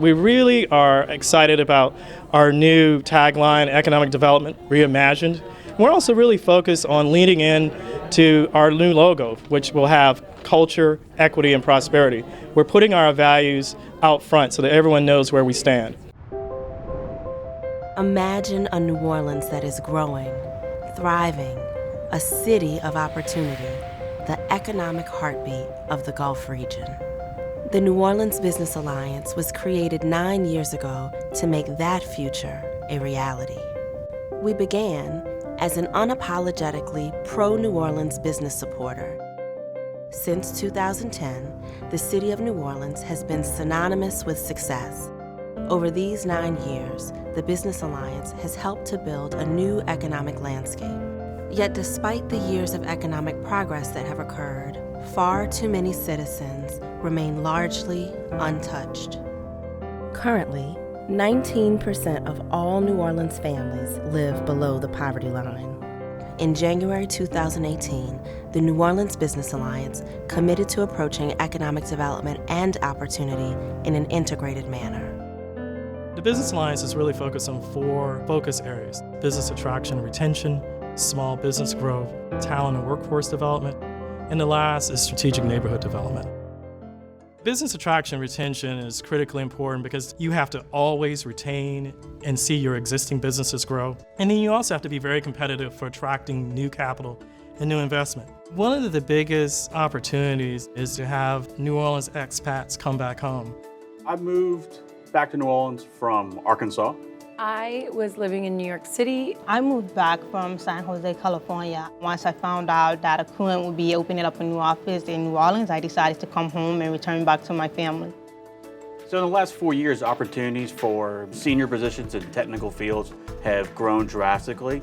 We really are excited about our new tagline, Economic Development Reimagined. We're also really focused on leaning in to our new logo, which will have culture, equity, and prosperity. We're putting our values out front so that everyone knows where we stand. Imagine a New Orleans that is growing, thriving, a city of opportunity, the economic heartbeat of the Gulf region. The New Orleans Business Alliance was created 9 years ago to make that future a reality. We began as an unapologetically pro-New Orleans business supporter. Since 2010, the city of New Orleans has been synonymous with success. Over these 9 years, the Business Alliance has helped to build a new economic landscape. Yet despite the years of economic progress that have occurred, far too many citizens remain largely untouched. Currently, 19% of all New Orleans families live below the poverty line. In January 2018, the New Orleans Business Alliance committed to approaching economic development and opportunity in an integrated manner. The Business Alliance is really focused on 4 focus areas: business attraction and retention, small business growth, talent and workforce development, and the last is strategic neighborhood development. Business attraction and retention is critically important because you have to always retain and see your existing businesses grow. And then you also have to be very competitive for attracting new capital and new investment. One of the biggest opportunities is to have New Orleans expats come back home. I moved back to New Orleans from Arkansas. I was living in New York City. I moved back from San Jose, California. Once I found out that Accruent would be opening up a new office in New Orleans, I decided to come home and return back to my family. So in the last 4 years, opportunities for senior positions in technical fields have grown drastically.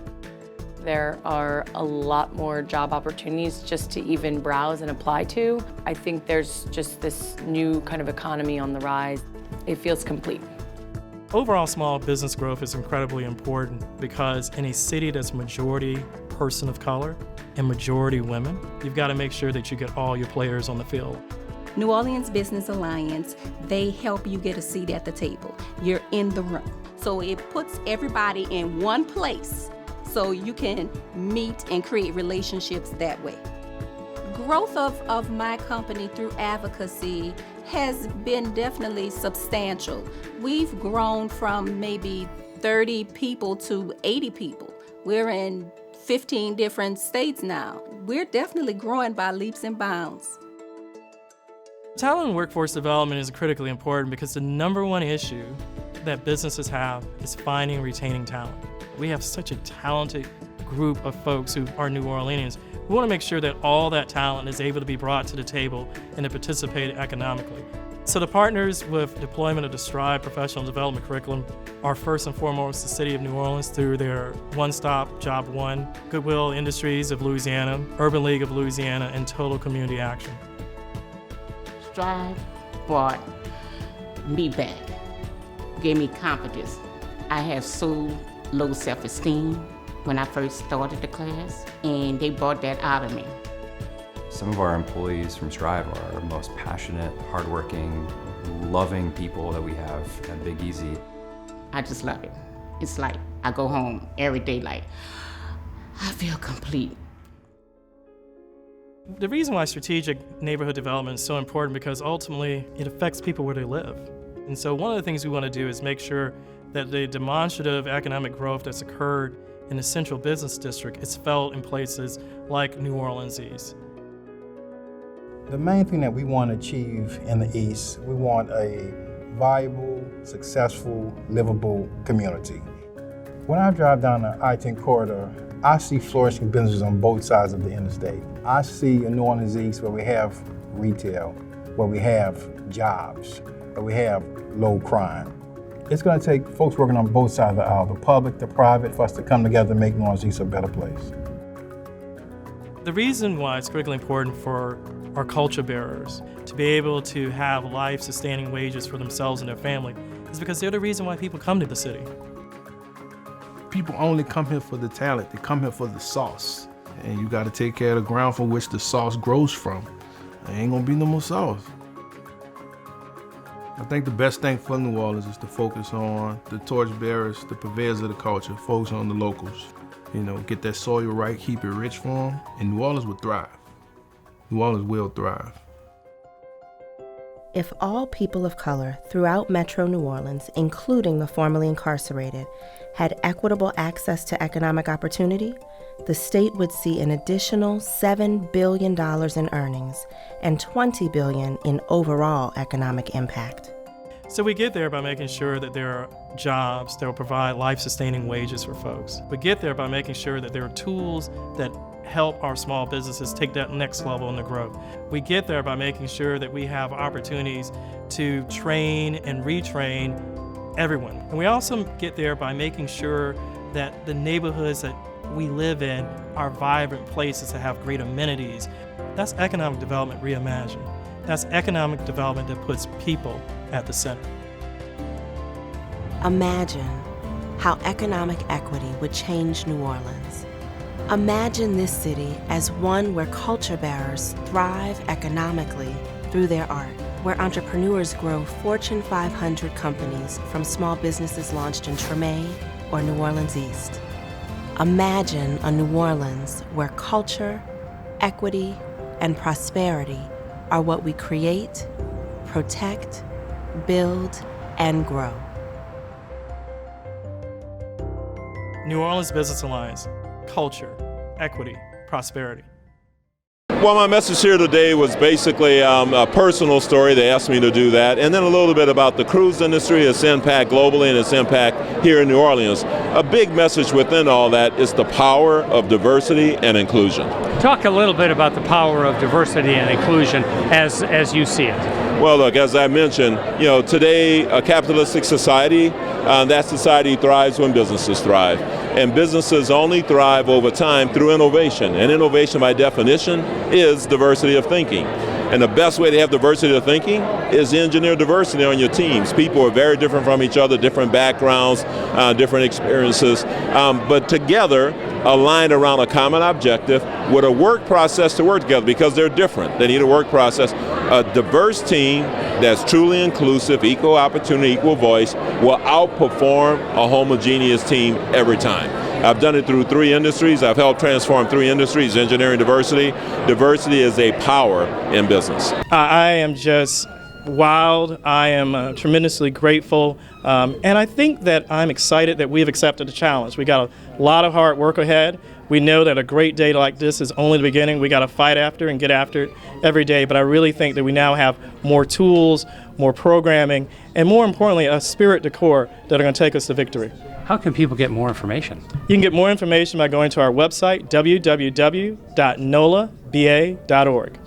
There are a lot more job opportunities just to even browse and apply to. I think there's just this new kind of economy on the rise. It feels complete. Overall, small business growth is incredibly important because in a city that's majority person of color and majority women, you've got to make sure that you get all your players on the field. New Orleans Business Alliance, they help you get a seat at the table. You're in the room. So it puts everybody in one place so you can meet and create relationships that way. Growth of my company through advocacy has been definitely substantial. We've grown from maybe 30 people to 80 people. We're in 15 different states now. We're definitely growing by leaps and bounds. Talent and workforce development is critically important because the number one issue that businesses have is finding and retaining talent. We have such a talented group of folks who are New Orleanians. We want to make sure that all that talent is able to be brought to the table and to participate economically. So the partners with deployment of the STRIVE professional development curriculum are first and foremost the City of New Orleans through their One-Stop Job One, Goodwill Industries of Louisiana, Urban League of Louisiana, and Total Community Action. STRIVE brought me back, gave me confidence. I had so low self-esteem when I first started the class, and they brought that out of me. Some of our employees from STRIVE are our most passionate, hardworking, loving people that we have at Big Easy. I just love it. It's like I go home every day like, I feel complete. The reason why strategic neighborhood development is so important because ultimately it affects people where they live. And so one of the things we want to do is make sure that the demonstrative economic growth that's occurred in the central business district is felt in places like New Orleans East. The main thing that we want to achieve in the East, we want a viable, successful, livable community. When I drive down the I-10 corridor, I see flourishing businesses on both sides of the interstate. I see a New Orleans East where we have retail, where we have jobs, where we have low crime. It's going to take folks working on both sides of the aisle, the public, the private, for us to come together and make New Orleans East a better place. The reason why it's critically important for our culture bearers to be able to have life-sustaining wages for themselves and their family is because they're the reason why people come to the city. People only come here for the talent, they come here for the sauce. And you gotta take care of the ground from which the sauce grows from. There ain't gonna be no more sauce. I think the best thing for New Orleans is to focus on the torchbearers, the purveyors of the culture, focus on the locals. You know, get that soil right, keep it rich for them, and New Orleans will thrive. New Orleans will thrive. If all people of color throughout Metro New Orleans, including the formerly incarcerated, had equitable access to economic opportunity, the state would see an additional $7 billion in earnings and $20 billion in overall economic impact. So we get there by making sure that there are jobs that will provide life-sustaining wages for folks. We get there by making sure that there are tools that help our small businesses take that next level in the growth. We get there by making sure that we have opportunities to train and retrain everyone. And we also get there by making sure that the neighborhoods that we live in are vibrant places that have great amenities. That's economic development reimagined. That's economic development that puts people at the center. Imagine how economic equity would change New Orleans. Imagine this city as one where culture bearers thrive economically through their art, where entrepreneurs grow Fortune 500 companies from small businesses launched in Treme or New Orleans East. Imagine a New Orleans where culture, equity, and prosperity are what we create, protect, build, and grow. New Orleans Business Alliance, culture, equity, prosperity. Well, my message here today was basically a personal story. They asked me to do that. And then a little bit about the cruise industry, its impact globally and its impact here in New Orleans. A big message within all that is the power of diversity and inclusion. Talk a little bit about the power of diversity and inclusion as you see it. Well, look, as I mentioned, today a capitalistic society, that society thrives when businesses thrive. And businesses only thrive over time through innovation. And innovation, by definition, is diversity of thinking. And the best way to have diversity of thinking is engineer diversity on your teams. People are very different from each other, different backgrounds, different experiences, but together aligned around a common objective with a work process to work together because they're different. They need a work process. A diverse team that's truly inclusive, equal opportunity, equal voice will outperform a homogeneous team every time. I've done it through 3 industries. I've helped transform 3 industries, engineering diversity. Diversity is a power in business. I am just wild. I am tremendously grateful. And I think that I'm excited that we've accepted the challenge. We got a lot of hard work ahead. We know that a great day like this is only the beginning. We got to fight after and get after it every day. But I really think that we now have more tools, more programming, and more importantly, a spirit to core that are going to take us to victory. How can people get more information? You can get more information by going to our website, www.nolaba.org.